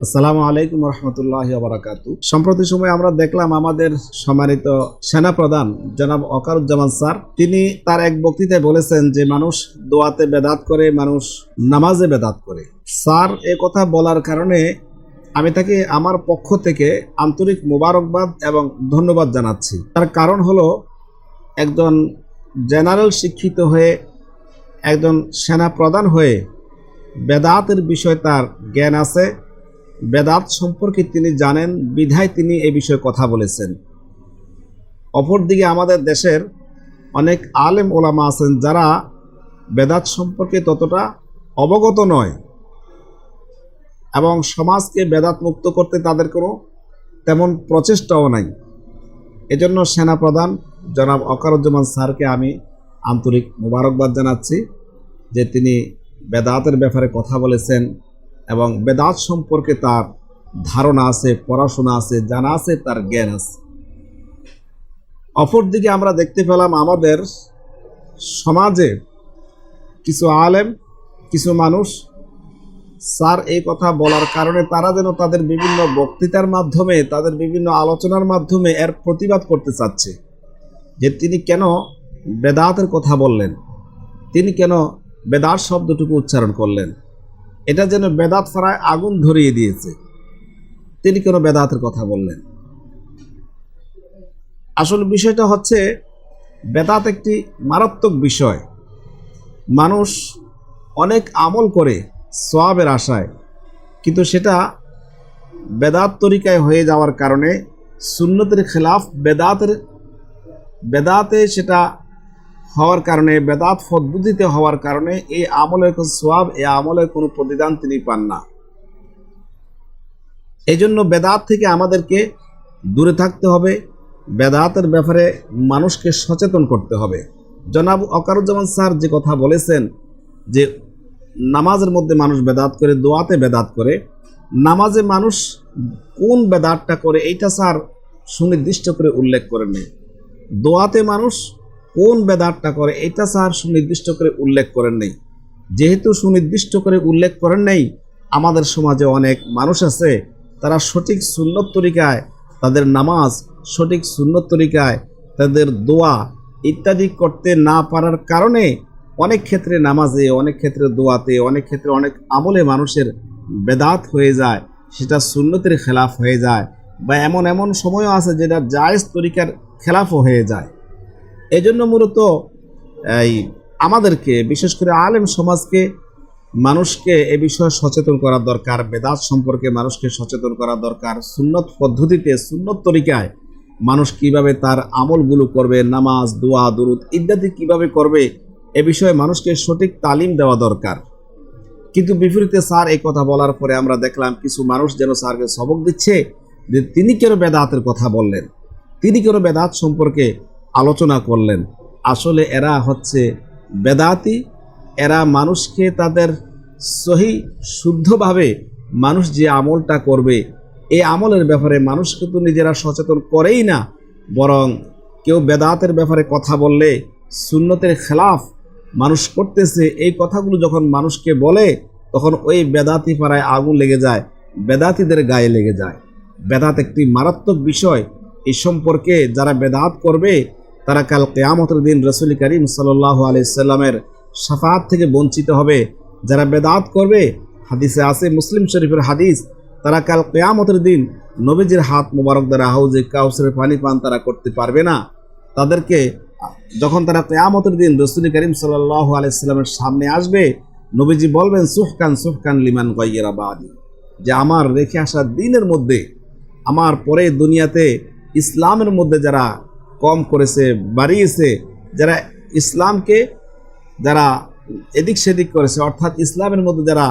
আসসালামু আলাইকুম রহমতুল্লাহি ওয়া বারাকাতু। সম্প্রতি সময়ে আমরা দেখলাম আমাদের সম্মানিত সেনাপ্রধান জনাব ওয়াকারুজ্জামান স্যার তিনি তার এক বক্তৃতায় বলেছেন যে মানুষ দোয়াতে বেদাত করে, মানুষ নামাজে বেদাত করে। স্যার এ কথা বলার কারণে আমি তাকে আমার পক্ষ থেকে আন্তরিক মোবারকবাদ এবং ধন্যবাদ জানাচ্ছি। তার কারণ হলো একজন জেনারেল শিক্ষিত হয়ে, একজন সেনাপ্রধান হয়ে বেদাতের বিষয়ে তার জ্ঞান আছে, বেদাত সম্পর্কে তিনি জানেন, বিধায় তিনি এ বিষয়ে কথা বলেছেন। অপরদিকে আমাদের দেশের অনেক আলেম ওলামা আছেন যারা বেদাত সম্পর্কে ততটা অবগত নয় এবং সমাজকে বেদাত মুক্ত করতে তাদের কোনো তেমন প্রচেষ্টাও নাই। এজন্য সেনাপ্রধান জনাব ওয়াকারুজ্জামান স্যারকে আমি আন্তরিক মোবারকবাদ জানাচ্ছি যে তিনি বেদাতের ব্যাপারে কথা বলেছেন এবং বেদাত সম্পর্কে তার ধারণা আছে, পড়াশোনা আছে, জানা আছে, তার জ্ঞান আছে। অপরদিকে আমরা দেখতে পেলাম আমাদের সমাজে কিছু আলেম, কিছু মানুষ স্যার এই কথা বলার কারণে তারা যেন তাদের বিভিন্ন বক্তৃতার মাধ্যমে, তাদের বিভিন্ন আলোচনার মাধ্যমে এর প্রতিবাদ করতে চাচ্ছে যে তিনি কেন বেদাতের কথা বললেন, তিনি কেন বেদাত শব্দটুকু উচ্চারণ করলেন। এটা যেন বেদাত ফারায় আগুন ধরিয়ে দিয়েছে। তিনি কেন বেদাতের কথা বললেন? আসল বিষয়টা হচ্ছে বেদাত একটি মারাত্মক বিষয়। মানুষ অনেক আমল করে সওয়াবের আশায়, কিন্তু সেটা বেদাত তরিকায় হয়ে যাওয়ার কারণে, সুন্নতের খেলাফ বেদাতে সেটা হওয়ার কারণে, বেদাত পদ্ধতিতে হওয়ার কারণে এই আমলের কোনো সওয়াব, এই আমলের কোনো প্রতিদান তিনি পান না। এই জন্য বেদাত থেকে আমাদেরকে দূরে থাকতে হবে, বেদাতের ব্যাপারে মানুষকে সচেতন করতে হবে। জনাব ওয়াকারুজ্জামান স্যার যে কথা বলেছেন যে নামাজের মধ্যে মানুষ বেদাত করে, দোয়াতে বেদাত করে, নামাজে মানুষ কোন বেদাতটা করে এইটা স্যার সুনির্দিষ্ট করে উল্লেখ করেননি। দোয়াতে মানুষ কোন বেদাতটা করে এটা স্যার সুনির্দিষ্ট করে উল্লেখ করেন নাই। যেহেতু সুনির্দিষ্ট করে উল্লেখ করেন নাই, আমাদের সমাজে অনেক মানুষ আছে তারা সঠিক সুন্নত তরিকায় তাদের নামাজ, সঠিক সুন্নত তরিকায় তাদের দোয়া ইত্যাদি করতে না পারার কারণে অনেক ক্ষেত্রে নামাজে, অনেক ক্ষেত্রে দোয়াতে, অনেক ক্ষেত্রে অনেক আমলে মানুষের বেদাত হয়ে যায়, সেটা সুন্নতের খেলাফ হয়ে যায়, বা এমন এমন সময়ও আছে যেটা জায়েজ তরিকার খেলাফও হয়ে যায়। এই জন্য মূলত আমাদেরকে, বিশেষ করে আলেম সমাজকে, মানুষকে এ বিষয়ে সচেতন করা দরকার। বেদাত সম্পর্কে মানুষকে সচেতন করা দরকার। সুন্নত পদ্ধতিতে, সুন্নত তরিকায় মানুষ কিভাবে তার আমলগুলো করবে, নামাজ, দোয়া, দুরুদ ইত্যাদি কিভাবে করবে, এ বিষয়ে মানুষকে সঠিক তালিম দেওয়া দরকার। কিন্তু বিপরীতে স্যার এই কথা বলার পরে আমরা দেখলাম কিছু মানুষ যেন স্যারকে সবক দিচ্ছে যে তিনি কেন বেদাতের কথা বললেন, তিনি কেন বেদাত সম্পর্কে আলোচনা করলেন। আসলে এরা হচ্ছে বেদাতি। এরা মানুষকে তাদের সহি শুদ্ধভাবে মানুষ যে আমলটা করবে, এই আমলের ব্যাপারে মানুষকে তো নিজেরা সচেতন করেই না, বরং কেউ বেদাতের ব্যাপারে কথা বললে সুন্নতের খেলাফ মানুষ করতেছে, এই কথাগুলো যখন মানুষকে বলে তখন ওই বেদাতি পাড়ায় আগুন লেগে যায়, বেদাতিদের গায়ে লেগে যায়। বেদাত একটি মারাত্মক বিষয়। এই সম্পর্কে যারা বেদাত করবে তারা কাল কিয়ামতের দিন রাসূল করিম সাল্লাল্লাহু আলাইহি সাল্লামের শাফাআত থেকে বঞ্চিত হবে। যারা বেদাত করবে, হাদিসে আছে, মুসলিম শরীফের হাদিস, তারা কাল কিয়ামতের দিন নবীজির হাত মুবারক দ্বারা হাউজে কাউসারের পানি পান তারা করতে পারবে না। তাদেরকে যখন তারা কিয়ামতের দিন রাসূল করিম সাল্লাল্লাহু আলাইহি সাল্লামের সামনে আসবে, নবীজি বলবেন সুহকান সুহকান লিমান গায়্যারা বাদি, যে আমার রেখে আসা দিনের মধ্যে, আমার পরে দুনিয়াতে ইসলামের মধ্যে যারা কম করেছে, বাড়িয়েছে, যারা ইসলামকে যারা এদিক সেদিক করেছে, অর্থাৎ ইসলামের মধ্যে যারা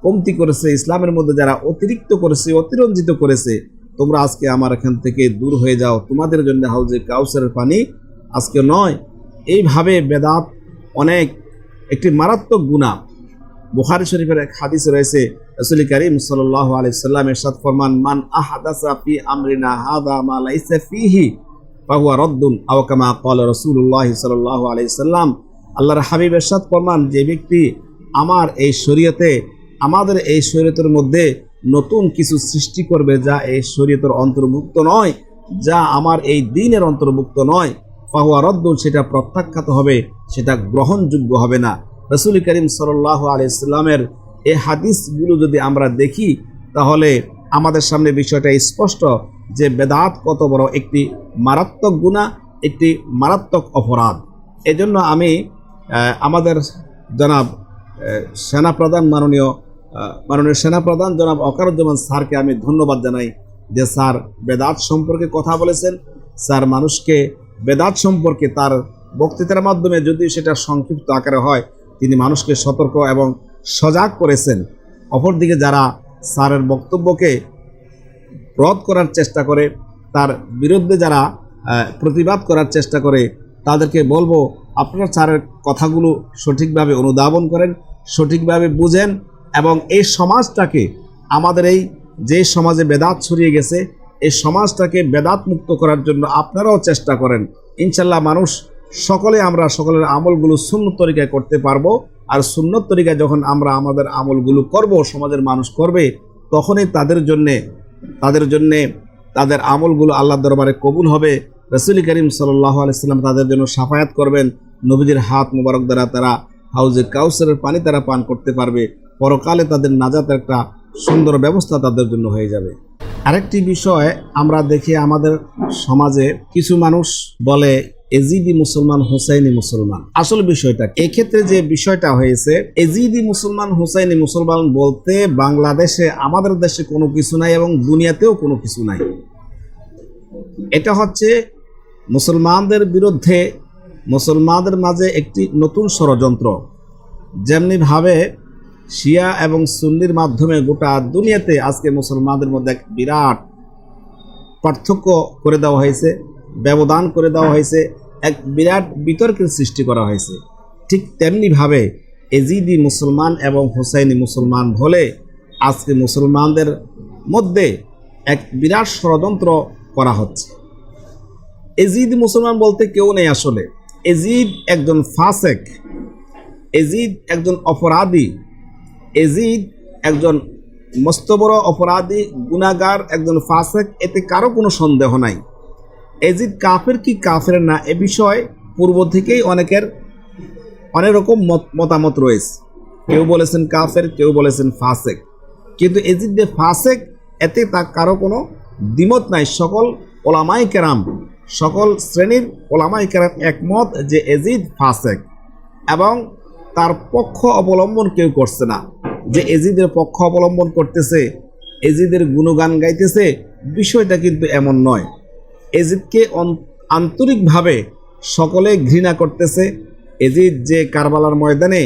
কমতি করেছে, ইসলামের মধ্যে যারা অতিরিক্ত করেছে, অতিরঞ্জিত করেছে, তোমরা আজকে আমার এখান থেকে দূর হয়ে যাও, তোমাদের জন্য হাউজে কাউসারের পানি আজকে নয়। এইভাবে বেদাত অনেক একটি মারাত্মক গুনাহ। বুখারী শরীফের এক হাদিস রয়েছে, রাসূল করিম সাল্লাল্লাহু আলাইহি সাল্লাম ইরশাদ ফরমান, মান আহাদাসা ফি আমরিনা হাযা মা লাইসা ফিহি ফাহুয়া রাদ্দুন আও কামা ক্বালা রাসূলুল্লাহ সাল্লাল্লাহু আলাইহি সাল্লাম। আল্লাহর হাবিব ইরশাদ ফরমান, যে ব্যক্তি আমার এই শরীয়তে, আমাদের এই শরীয়তের মধ্যে নতুন কিছু সৃষ্টি করবে যা এই শরীয়তের অন্তর্ভুক্ত নয়, যা আমার এই দ্বীনের অন্তর্ভুক্ত নয়, ফাহুয়া রদ্দুন, সেটা প্রত্যাখ্যাত হবে, সেটা গ্রহণযোগ্য হবে না। রাসূল করিম সাল্লাল্লাহু আলাইহি সাল্লামের এই হাদিসগুলো যদি আমরা দেখি তাহলে আমাদের সামনে বিষয়টা স্পষ্ট যে বেদাত কত বড় একটি মারাত্মক গুনাহ, একটি মারাত্মক অপরাধ। এজন্য আমি আমাদের জনাব সেনাপ্রধান মাননীয় সেনাপ্রধান জনাব ওয়াকারুজ্জামান স্যারকে আমি ধন্যবাদ জানাই যে স্যার বেদাত সম্পর্কে কথা বলেছেন। স্যার মানুষকে বেদাত সম্পর্কে তার বক্তৃতার মাধ্যমে, যদি সেটা সংক্ষিপ্ত আকারে হয়, তিনি মানুষকে সতর্ক এবং সজাগ করেছেন। অপরদিকে যারা স্যারের বক্তব্যকে রদ করার চেষ্টা করে, তার বিরুদ্ধে যারা প্রতিবাদ করার চেষ্টা করে, তাদেরকে বলবো আপনারা স্যারের কথাগুলো সঠিকভাবে অনুধাবন করেন, সঠিকভাবে বুঝেন এবং এই সমাজটাকে, আমাদের এই যে সমাজে বেদাত ছড়িয়ে গেছে, এই সমাজটাকে বেদাত মুক্ত করার জন্য আপনারাও চেষ্টা করেন। ইনশাল্লাহ আমরা সকলের আমলগুলো সুন্নত তরিকায় করতে পারবো। আর সুন্নত তরিকায় যখন আমরা আমাদের আমলগুলো করব, সমাজের মানুষ করবে, তখনই তাদের আমলগুলো আল্লাহর দরবারে কবুল হবে। রাসূল করিম সাল্লাল্লাহু আলাইহি সাল্লাম তাদের জন্য শাফায়াত করবেন। নবীজির হাত মুবারক দ্বারা তারা হাউজে কাউসারের পানি তারা পান করতে পারবে। পরকালে তাদের নাজাতের একটা সুন্দর ব্যবস্থা তাদের জন্য হয়ে যাবে। আরেকটি বিষয় আমরা দেখি, আমাদের সমাজে কিছু মানুষ বলে এজিদি মুসলমান, হুসাইনি মুসলমান। আসল বিষয়টা এক্ষেত্রে যে বিষয়টা হয়েছে, এজিদি মুসলমান, হুসাইনি মুসলমান বলতে বাংলাদেশে, আমাদের দেশে কোনো কিছু নাই এবং দুনিয়াতেও কোনো কিছু নাই। এটা হচ্ছে মুসলমানদের বিরুদ্ধে, মুসলমানদের মাঝে একটি নতুন ষড়যন্ত্র। যেমনিভাবে শিয়া এবং সুন্নির মাধ্যমে গোটা দুনিয়াতে আজকে মুসলমানদের মধ্যে এক বিরাট পার্থক্য করে দেওয়া হয়েছে, ব্যবধান করে দেওয়া হয়েছে, এক বিরাট বিতর্কের সৃষ্টি করা হয়েছে। ঠিক তেমনিভাবে এজিদি মুসলমান এবং হুসাইনি মুসলমান বলে আজকে মুসলমানদের মধ্যে এক বিরাট ষড়যন্ত্র করা হচ্ছে। এজিদি মুসলমান বলতে কেউ নেই আসলে। এজিদ একজন ফাসেক, এজিদ একজন অপরাধী, এজিদ একজন মস্ত বড় অপরাধী, গুনাহগার, একজন ফাসেক, এতে কারো কোনো সন্দেহ নাই। এজিদ কাফের কি কাফের না, এ বিষয়ে পূর্ব থেকেই অনেক রকম মতামত রয়েছে। কেউ বলেছেন কাফের, কেউ বলেছেন ফাসেক। কিন্তু এজিদ যে ফাসেক, এতে তা কারো কোনো দ্বিমত নাই। সকল ওলামায়ে কেরাম, সকল শ্রেণীর ওলামায়ে কেরাম একমত যে এজিদ ফাসেক, এবং তার পক্ষ অবলম্বন কেউ করছে না। যে এজিদের পক্ষ অবলম্বন করতেছে, এজিদের গুণগান গাইতেছে, বিষয়টা কিন্তু এমন নয়। এজিদকে আন্তরিকভাবে সকলে ঘৃণা করতেছে। এজিদ যে কারবালার ময়দানে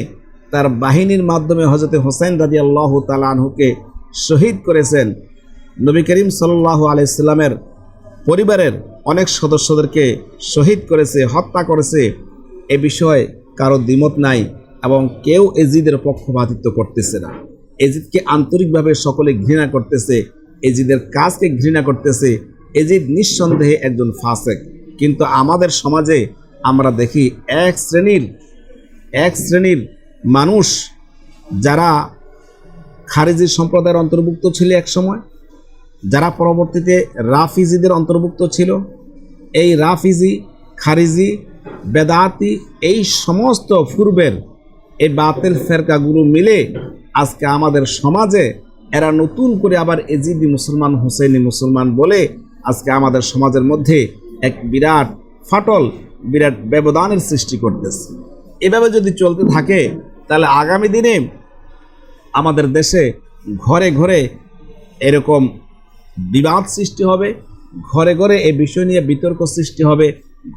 তার বাহিনীর মাধ্যমে হযরত হোসেন রাদিয়াল্লাহু তাআলা আনহুকে শহীদ করেছেন, নবী করিম সাল্লাল্লাহু আলাইহি সাল্লামের পরিবারের অনেক সদস্যদেরকে শহীদ করেছে, হত্যা করেছে, এ বিষয়ে কারো দ্বিমত নাই এবং কেউ এজিদের পক্ষপাতিত্ব করতেছে না। এজিদকে আন্তরিকভাবে সকলে ঘৃণা করতেছে, এজিদের কাজকে ঘৃণা করতেছে। এজিদ নিঃসন্দেহে একজন ফাসেক। কিন্তু আমাদের সমাজে আমরা দেখি এক শ্রেণীর মানুষ যারা খারিজি সম্প্রদায়ের অন্তর্ভুক্ত ছিল এক সময়, যারা পরবর্তীতে রাফিজিদের অন্তর্ভুক্ত ছিল, এই রাফিজি, খারিজি, বেদাতি, এই সমস্ত পূর্বের এই বাতিল ফেরকাগুলো মিলে আজকে আমাদের সমাজে এরা নতুন করে আবার এজিদি মুসলমান, হুসাইনি মুসলমান বলে আজকে আমাদের সমাজের মধ্যে এক বিরাট ফাটল, বিরাট ব্যবধানের সৃষ্টি করতেছে। এভাবে যদি চলতে থাকে তাহলে আগামী দিনে আমাদের দেশে ঘরে ঘরে এরকম বিবাদ সৃষ্টি হবে, ঘরে ঘরে এই বিষয় নিয়ে বিতর্ক সৃষ্টি হবে,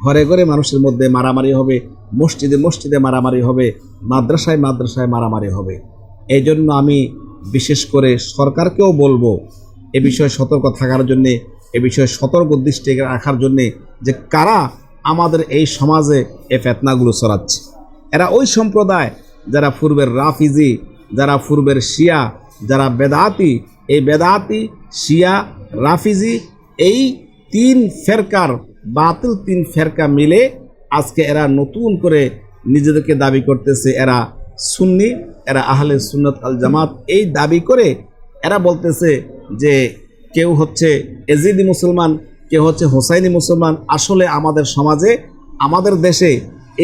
ঘরে ঘরে মানুষের মধ্যে মারামারি হবে, মসজিদে মসজিদে মারামারি হবে, মাদ্রাসায় মাদ্রাসায় মারামারি হবে। এই জন্য আমি বিশেষ করে সরকারকেও বলবো এ বিষয়ে সতর্ক থাকার জন্যে, এ বিষয়ে সতর্ক দৃষ্টি রাখার জন্যে যে কারা আমাদের এই সমাজে এই ফিতনাগুলো ছড়াচ্ছে। এরা ওই সম্প্রদায় যারা পূর্বের রাফিজি, যারা পূর্বের শিয়া, যারা বেদাতি, এই বেদাতি, শিয়া, রাফিজি, এই তিন ফেরকার, বাতিল তিন ফেরকা মিলে আজকে এরা নতুন করে নিজেদেরকে দাবি করতেছে এরা সুন্নি, এরা আহলে সুন্নাত আল জামাত। এই দাবি করে এরা বলতেছে যে কেউ হচ্ছে এজিদি মুসলমান, কেউ হচ্ছে হোসাইনি মুসলমান। আসলে আমাদের সমাজে, আমাদের দেশে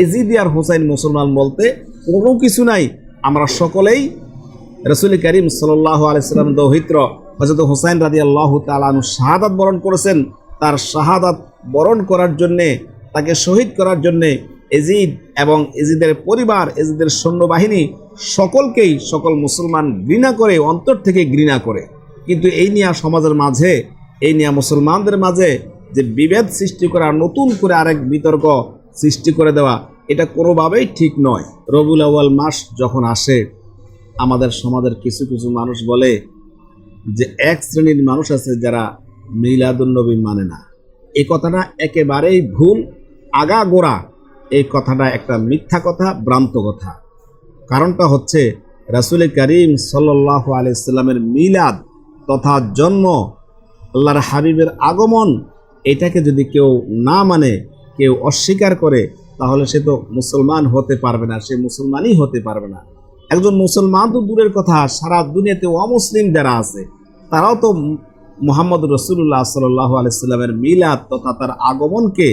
এজিদি আর হোসাইন মুসলমান বলতে কোনো কিছু নাই। আমরা সকলেই রাসূল করিম সাল্লাল্লাহু আলাইহি সাল্লাম দৌহিত্র হযরত হোসাইন রাদিয়াল্লাহু তাআলা আনহু শাহাদাত বরণ করেছেন। তার শাহাদাত বরণ করার জন্যে, তাকে শহীদ করার জন্যে এজিদ এবং এজিদের পরিবার, এজিদের সৈন্যবাহিনী সকলকেই সকল মুসলমান ঘৃণা করে, অন্তর থেকে ঘৃণা করে। কিন্তু এই নিয়ে সমাজের মাঝে, এই নিয়ে মুসলমানদের মাঝে যে বিভেদ সৃষ্টি করা, নতুন করে আরেক বিতর্ক সৃষ্টি করে দেওয়া, এটা কোনোভাবেই ঠিক নয়। রবিউল আউয়াল মাস যখন আসে, আমাদের সমাজের কিছু কিছু মানুষ বলে যে এক শ্রেণীর মানুষ আছে যারা মিলাদুন্নবী মানে না। এই কথাটা একেবারেই ভুল, আগাগোড়া এই কথাটা একটা মিথ্যা কথা, ভ্রান্ত কথা। কারণটা হচ্ছে রাসূল করিম সাল্লাল্লাহু আলাইহি সাল্লামের মিলাদ তথা জন্ম, আল্লাহর হাবিবের আগমন, এটাকে যদি কেউ না মানে, কেউ অস্বীকার করে, তাহলে সে তো মুসলমান হতে পারবে না, সে মুসলমানই হতে পারবে না। একজন মুসলমান তো দূরের কথা, সারা দুনিয়াতে অমুসলিম যারা আছে তারাও তো মুহাম্মদ রাসূলুল্লাহ সাল্লাল্লাহু আলাইহি সাল্লামের মিলাদ তথা তার আগমনকে,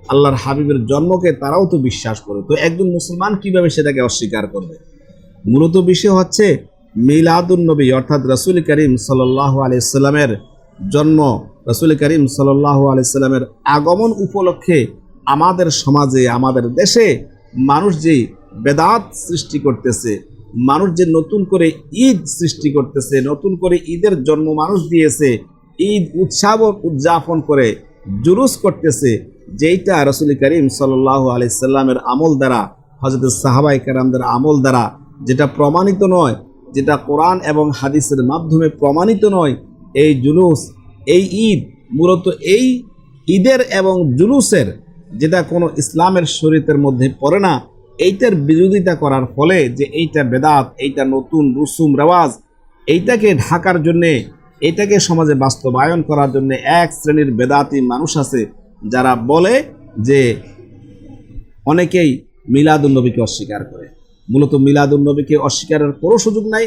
আল্লাহর হাবিবের জন্মকে তারাও তো বিশ্বাস করে। তো একজন মুসলমান কিভাবে সেটাকে অস্বীকার করবে? মূলত বিষয় হচ্ছে মিলাদুন নবী অর্থাৎ রাসূল করিম সাল্লাল্লাহু আলাইহি সাল্লামের জন্ম, রাসূল করিম সাল্লাল্লাহু আলাইহি সাল্লামের আগমন উপলক্ষে আমাদের সমাজে, আমাদের দেশে মানুষ যে বেদাত সৃষ্টি করতেছে, মানুষ যে নতুন করে ঈদ সৃষ্টি করতেছে, নতুন করে ঈদের জন্ম মানুষ দিয়েছে, ঈদ উৎসব উদযাপন করে জুলুস করতেছে, যেইটা রাসূল করিম সাল্লাল্লাহু আলাইহি সাল্লামের আমল দ্বারা, হযরত সাহাবায়ে কেরামদের আমল দ্বারা যেটা প্রমাণিত নয়, যেটা কোরআন এবং হাদিসের মাধ্যমে প্রমাণিত নয়, এই জুলুস, এই ঈদ, মূলত এই ঈদের এবং জুলুসের যেটা কোনো ইসলামের শরীয়তের মধ্যে পড়ে না, এইটার বিরোধিতা করার ফলে যে এইটা বেদাত, এইটা নতুন রুসুম রেওয়াজ, এইটাকে ঢাকার জন্যে, এইটাকে সমাজে বাস্তবায়ন করার জন্য এক শ্রেণীর বেদাতি মানুষ আছে যারা বলে যে অনেকেই মিলাদুন্নবীকে অস্বীকার করে। মূলত মিলাদুন্নবীকে অস্বীকারের কোনো সুযোগ নাই।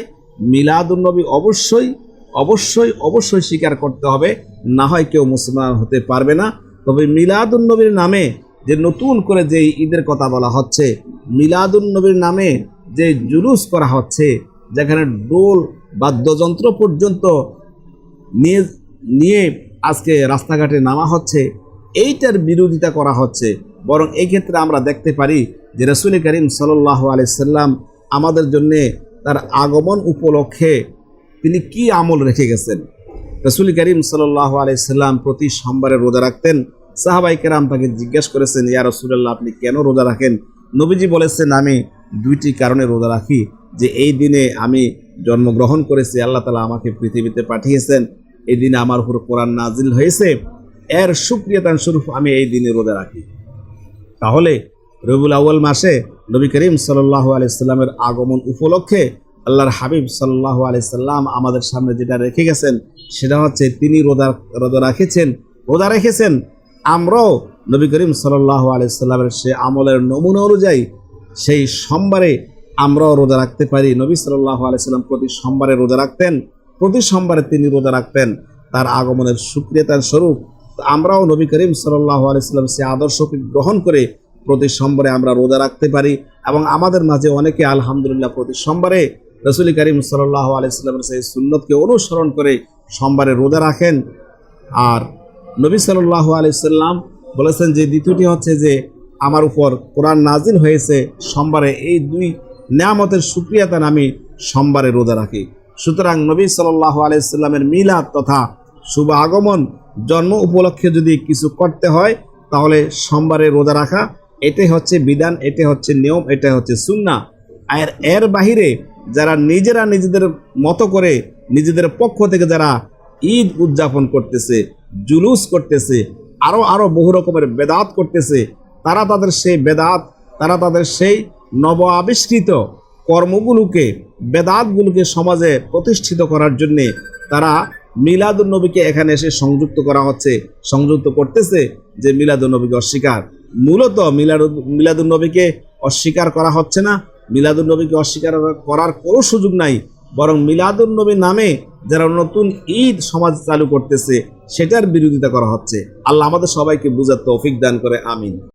মিলাদুন্নবী অবশ্যই অবশ্যই অবশ্যই স্বীকার করতে হবে, না হয় কেউ মুসলমান হতে পারবে না। তবে মিলাদুন্নবীর নামে যে নতুন করে যে ঈদের কথা বলা হচ্ছে, মিলাদুন্নবীর নামে যে জুলুস করা হচ্ছে, যেখানে ডোল বাদ্যযন্ত্র পর্যন্ত নিয়ে আজকে রাস্তাঘাটে নামা হচ্ছে, এইটার বিরোধিতা করা হচ্ছে। বরং এই ক্ষেত্রে আমরা দেখতে পারি যে রাসূল করিম সাল্লাল্লাহু আলাইহি সাল্লাম আমাদের জন্যে তার আগমন উপলক্ষে তিনি কি আমল রেখে গেছেন। রাসূল করিম সাল্লাল্লাহু আলাইহি সাল্লাম প্রতি সোমবারে রোজা রাখতেন। সাহাবায়ে কেরাম তাকে জিজ্ঞাসা করেছেন, ইয়া রাসূলুল্লাহ, আপনি কেন রোজা রাখেন? নবীজি বলেছেন, আমি দুইটি কারণে রোজা রাখি। যে এই দিনে আমি জন্মগ্রহণ করেছি, আল্লাহ তাআলা আমাকে পৃথিবীতে পাঠিয়েছেন, এই দিনে আমার উপর কোরআন নাজিল হয়েছে, এর শুকরিয়াতান স্বরূপ আমি এই দিনে রোজা রাখি। তাহলে রবিউল আউয়াল মাসে নবী করিম সাল্লাল্লাহু আলাইহি সাল্লামের আগমন উপলক্ষে আল্লাহর হাবিব সাল্লাল্লাহু আলাইহি সাল্লাম আমাদের সামনে যেটা রেখে গেছেন, সেটা হচ্ছে তিনি রোজা রেখেছেন। আমরাও নবী করিম সাল্লাল্লাহু আলাইহি সাল্লামের সে আমলের নমুনা অনুযায়ী সেই সোমবারে আমরাও রোজা রাখতে পারি। নবী সাল্লাল্লাহু আলাইহি সাল্লাম প্রতি সোমবারে রোজা রাখতেন, প্রতি সোমবারে তিনি রোজা রাখতেন তার আগমনের শুকরিয়াতার স্বরূপ। আমরাও নবী করিম সাল্লাল্লাহু আলাইহি সাল্লাম সে আদর্শকে গ্রহণ করে প্রতি সোমবারে আমরা রোজা রাখতে পারি। এবং আমাদের মাঝে অনেকে আলহামদুলিল্লাহ প্রতি সোমবারে রাসূল করিম সাল্লাল্লাহু আলাইহি সাল্লামের সেই সুন্নতকে অনুসরণ করে সোমবারে রোজা রাখেন। আর নবী সাল্লাল্লাহু আলাইহি সাল্লাম বলেছেন যে দ্বিতীয়টি হচ্ছে যে আমার উপর কোরআন নাজিল হয়েছে সোমবারে, এই দুই নিয়ামতের শুকরিয়াতান আমি সোমবারে রোজা রাখি। সুতরাং নবী সাল্লাল্লাহু আলাইহি সাল্লামের মিলাদ তথা শুভ আগমন, জন্ম উপলক্ষে যদি কিছু করতে হয় তাহলে সোমবারে রোজা রাখা, এটাই হচ্ছে বিধান, এটাই হচ্ছে নিয়ম, এটাই হচ্ছে সুন্নাহ। আর এর বাহিরে যারা নিজেরা নিজেদের মতো করে, নিজেদের পক্ষ থেকে যারা ঈদ উদযাপন করতেছে, জুলুস করতেছে, আরও বহু রকমের বেদাত করতেছে, তারা তাদের সেই বেদাত, তারা তাদের সেই নব আবিষ্কৃত কর্মগুলোকে, বেদাতগুলোকে সমাজে প্রতিষ্ঠিত করার জন্যে তারা মিলাদুন্নবীকে এখানে এসে সংযুক্ত করতেছে যে মিলাদুন্নবীকে অস্বীকার। মূলত মিলাদুন্নবীকে অস্বীকার করা হচ্ছে না, মিলাদুন্নবীকে অস্বীকার করার কোনো সুযোগ নাই। বরং মিলাদুন নবী নামে যারা নতুন ঈদ সমাজ চালু করতেছে সেটার বিরোধিতা করা হচ্ছে। আল্লাহ আমাদের সবাইকে বুঝার তৌফিক দান করে, আমিন।